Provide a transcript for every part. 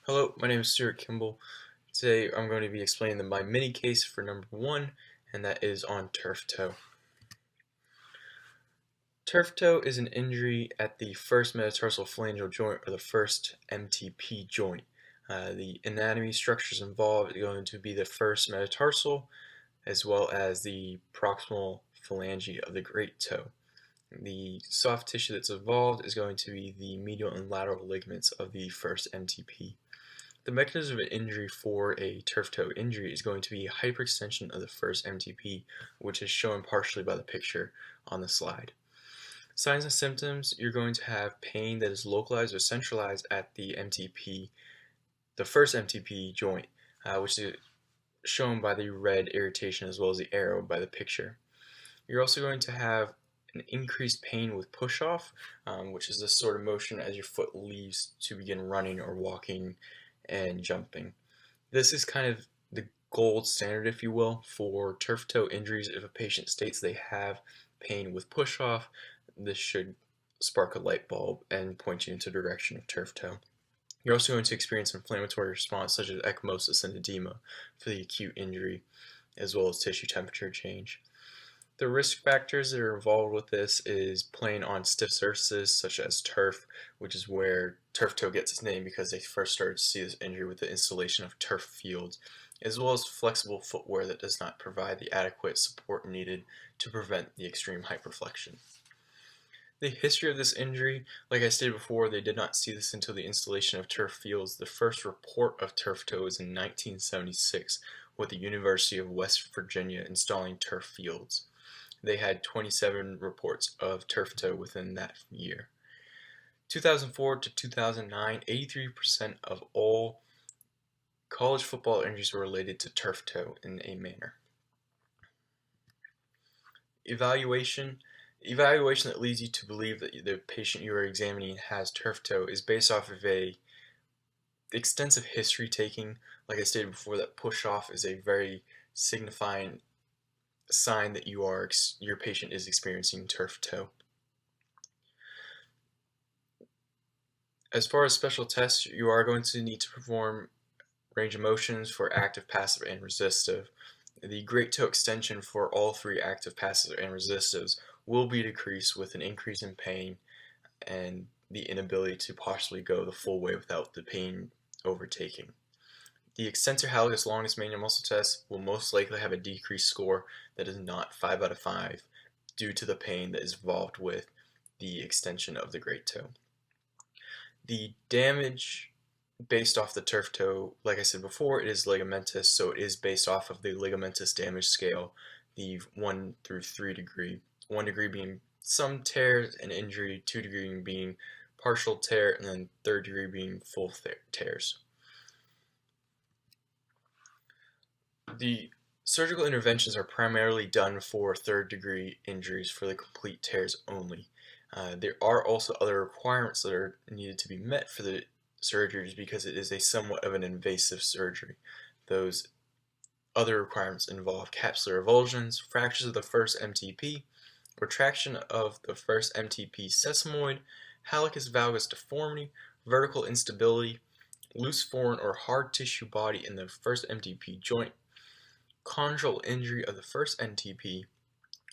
Hello, my name is Kimball. Today I'm going to be explaining my mini case for number one, and that is on turf toe. Turf toe is an injury at the first metatarsal phalangeal joint, or the first MTP joint. The anatomy structures involved are going to be the first metatarsal as well as the proximal phalange of the great toe. The soft tissue that's involved is going to be the medial and lateral ligaments of the first MTP. The mechanism of injury for a turf toe injury is going to be hyperextension of the first MTP, which is shown partially by the picture on the slide. Signs and symptoms: you're going to have pain that is localized or centralized at the MTP, the first MTP joint, which is shown by the red irritation as well as the arrow by the picture. You're also going to have an increased pain with push-off, which is this sort of motion as your foot leaves to begin running or walking and jumping. This is kind of the gold standard, if you will, for turf toe injuries. If a patient states they have pain with push-off, this should spark a light bulb and point you into the direction of turf toe. You're also going to experience inflammatory response such as ecchymosis and edema for the acute injury, as well as tissue temperature change. The risk factors that are involved with this is playing on stiff surfaces such as turf, which is where turf toe gets its name because they first started to see this injury with the installation of turf fields, as well as flexible footwear that does not provide the adequate support needed to prevent the extreme hyperflexion. The history of this injury: like I stated before, they did not see this until the installation of turf fields. The first report of turf toe was in 1976 with the University of West Virginia installing turf fields. They had 27 reports of turf toe within that year. 2004 to 2009, 83% of all college football injuries were related to turf toe in a manner. Evaluation that leads you to believe that the patient you are examining has turf toe is based off of a extensive history taking. Like I stated before, that push off is a very signifying sign that your patient is experiencing turf toe. As far as special tests, you are going to need to perform range of motions for active, passive, and resistive. The great toe extension for all three: active, passive, and resistives, will be decreased with an increase in pain and the inability to possibly go the full way without the pain overtaking. The extensor hallucis longus manual muscle test will most likely have a decreased score that is not 5 out of 5 due to the pain that is involved with the extension of the great toe. The damage based off the turf toe, like I said before, it is ligamentous, so it is based off of the ligamentous damage scale, the 1 through 3 degree. 1 degree being some tears and injury, 2 degree being partial tear, and then 3rd degree being full tears. The surgical interventions are primarily done for 3rd degree injuries for the complete tears only. There are also other requirements that are needed to be met for the surgeries because it is a somewhat of an invasive surgery. Those other requirements involve capsular avulsions, fractures of the first MTP, retraction of the first MTP sesamoid, hallucis valgus deformity, vertical instability, loose foreign or hard tissue body in the first MTP joint, chondral injury of the first MTP,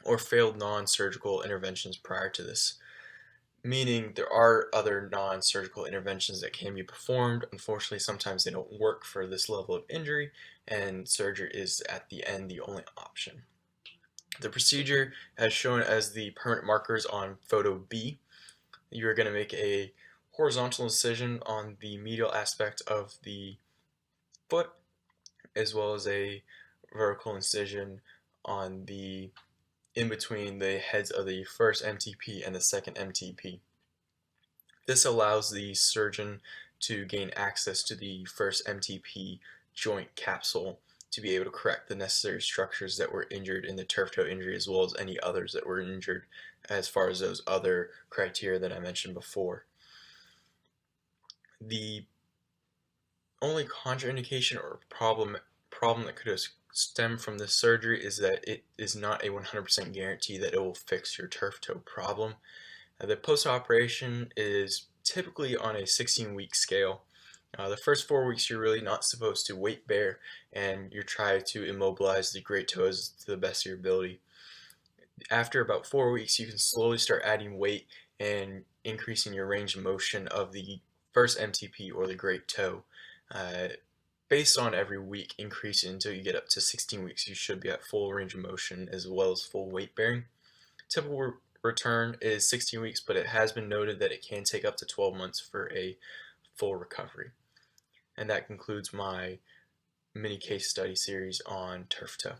or failed non-surgical interventions prior to this. Meaning there are other non-surgical interventions that can be performed. Unfortunately, sometimes they don't work for this level of injury, and surgery is at the end the only option. The procedure, as shown as the permanent markers on photo B, you're going to make a horizontal incision on the medial aspect of the foot, as well as a vertical incision on the in between the heads of the first MTP and the second MTP. This allows the surgeon to gain access to the first MTP joint capsule to be able to correct the necessary structures that were injured in the turf toe injury, as well as any others that were injured as far as those other criteria that I mentioned before. The only contraindication or problem that could stem from this surgery is that it is not a 100% guarantee that it will fix your turf toe problem. The post-operation is typically on a 16-week scale. The first 4 weeks, you're really not supposed to weight bear, and you try to immobilize the great toes to the best of your ability. After about 4 weeks, you can slowly start adding weight and increasing your range of motion of the first MTP or the great toe. Uh, Based on every week, increasing until you get up to 16 weeks, you should be at full range of motion as well as full weight bearing. Typical return is 16 weeks, but it has been noted that it can take up to 12 months for a full recovery. And that concludes my mini case study series on turf toe.